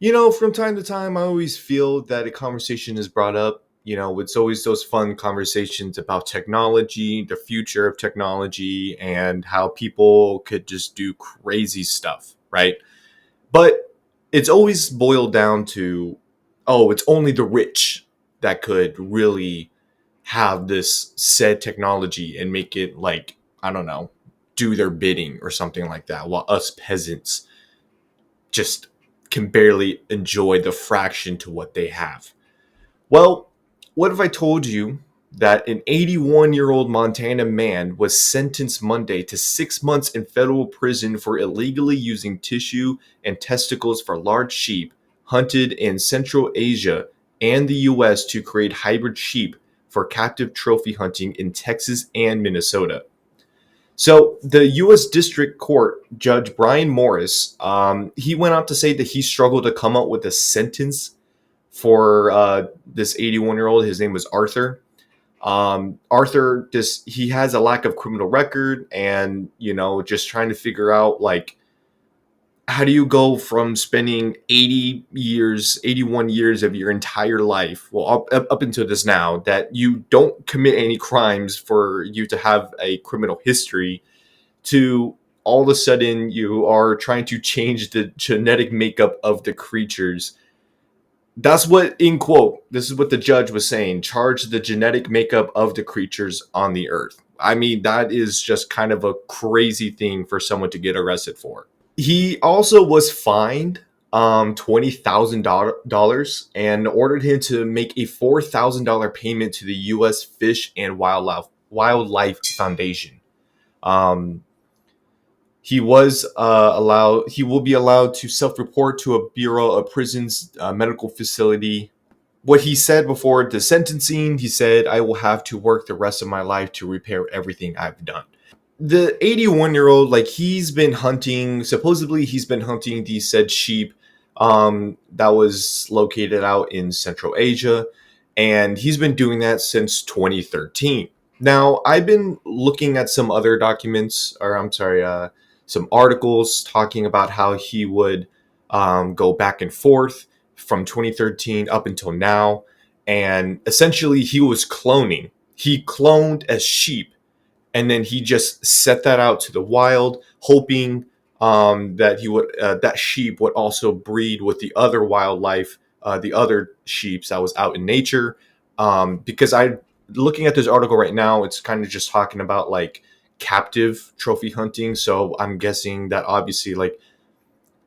From time to time, I always feel that a conversation is brought up. It's always those fun conversations about technology, the future of technology, and how people could just do crazy stuff, right? But it's always boiled down to, oh, it's only the rich that could really have this said technology and make it like, I don't know, do their bidding or something like that, while us peasants just can barely enjoy the fraction to what they have. Well, what if I told you that an 81-year-old Montana man was sentenced Monday to 6 months in federal prison for illegally using tissue and testicles for large sheep hunted in Central Asia and the US to create hybrid sheep for captive trophy hunting in Texas and Minnesota? So the U.S. District Court Judge Brian Morris, he went on to say that he struggled to come up with a sentence for this 81-year-old. His name was Arthur. Arthur, just he has a lack of criminal record, and just trying to figure out like how do you go from spending 80 years, 81 years of your entire life, well, up until this now, that you don't commit any crimes for you to have a criminal history to all of a sudden you are trying to change the genetic makeup of the creatures. That's what, in quote, this is what the judge was saying: charge the genetic makeup of the creatures on the earth. I mean, that is just kind of a crazy thing for someone to get arrested for. He also was fined $20,000 and ordered him to make a $4,000 payment to the U.S. Fish and Wildlife Foundation. Um, He was allowed. He will be allowed to self-report to a Bureau of Prisons medical facility. What he said before the sentencing, he said, "I will have to work the rest of my life to repair everything I've done." The 81-year-old, like he's been hunting. Supposedly, he's been hunting these said sheep that was located out in Central Asia, and he's been doing that since 2013. Now, I've been looking at some other documents, or I'm sorry, some articles talking about how he would go back and forth from 2013 up until now, and essentially he was cloning. He cloned a sheep and then he just set that out to the wild, hoping that he would that sheep would also breed with the other wildlife, the other sheep that was out in nature. Because I, looking at this article right now, it's kind of just talking about like captive trophy hunting. So I'm guessing that obviously like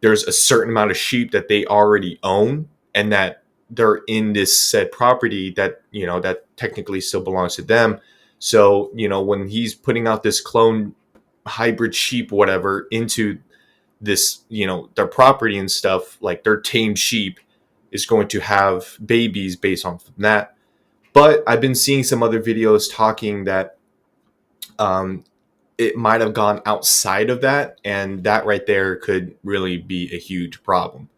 there's a certain amount of sheep that they already own and that they're in this said property that that technically still belongs to them. So when he's putting out this clone hybrid sheep whatever into this their property and stuff, like their tame sheep is going to have babies based on that. But I've been seeing some other videos talking that um, it might have gone outside of that, and that right there could really be a huge problem.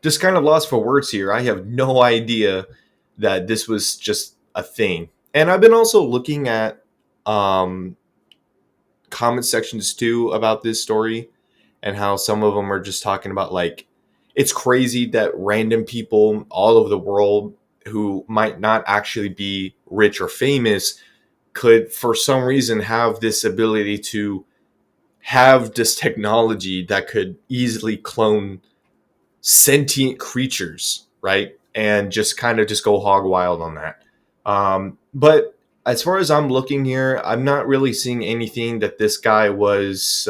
Just kind of lost for words here. I have no idea that this was just a thing. And I've been also looking at um, comment sections too about this story, and how some of them are just talking about like it's crazy that random people all over the world who might not actually be rich or famous could for some reason have this ability to have this technology that could easily clone sentient creatures, right? And just kind of just go hog wild on that. But as far as I'm looking here, I'm not really seeing anything that this guy was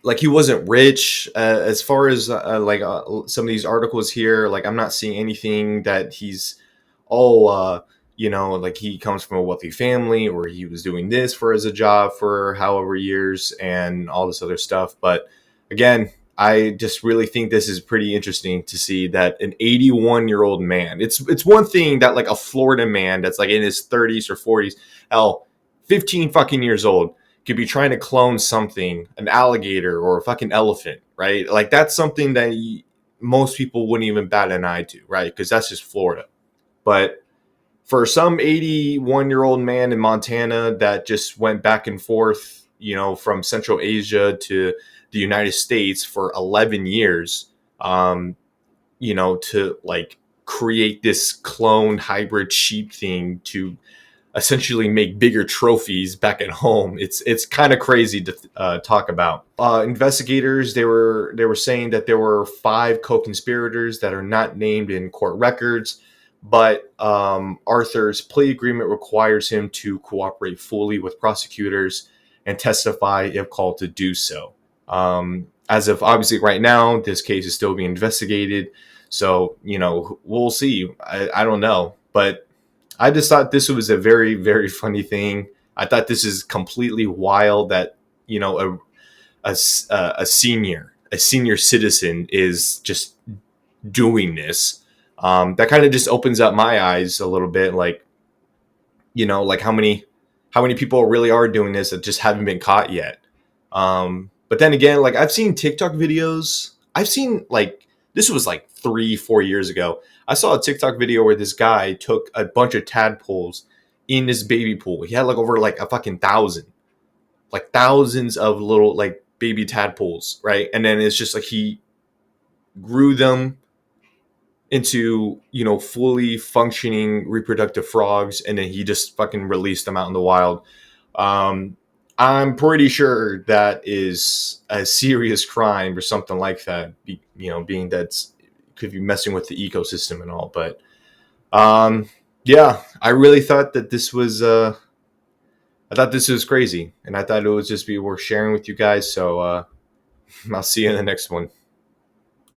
like he wasn't rich. As far as some of these articles here, like I'm not seeing anything that he's oh like he comes from a wealthy family or he was doing this for as a job for however years and all this other stuff. But again, I just really think this is pretty interesting to see that an 81-year-old man. It's one thing that like a Florida man that's like in his 30s or 40s, hell, 15 fucking years old could be trying to clone something, an alligator or a fucking elephant, right? Like that's something that most people wouldn't even bat an eye to, right? Because that's just Florida. But for some 81-year-old man in Montana that just went back and forth, from Central Asia to the United States for 11 years, to like create this clone hybrid sheep thing to essentially make bigger trophies back at home. It's kind of crazy to talk about. Investigators, they were saying that there were 5 co-conspirators that are not named in court records, but Arthur's plea agreement requires him to cooperate fully with prosecutors and testify if called to do so. As of obviously right now, this case is still being investigated, so we'll see. I don't know, but I just thought this was a very, very funny thing. I thought this is completely wild that a senior citizen is just doing this. That kind of just opens up my eyes a little bit, like like how many people really are doing this that just haven't been caught yet. But then again, like I've seen TikTok videos. I've seen like this was like 3-4 years ago. I saw a TikTok video where this guy took a bunch of tadpoles in his baby pool. He had like over like a fucking thousand, like thousands of little like baby tadpoles, right? And then it's just like he grew them into fully functioning reproductive frogs, and then he just fucking released them out in the wild. um I'm pretty sure that is a serious crime or something like that, being that's could be messing with the ecosystem and all. But yeah, I really thought that this was I thought this was crazy, and I thought it would just be worth sharing with you guys. So I'll see you in the next one.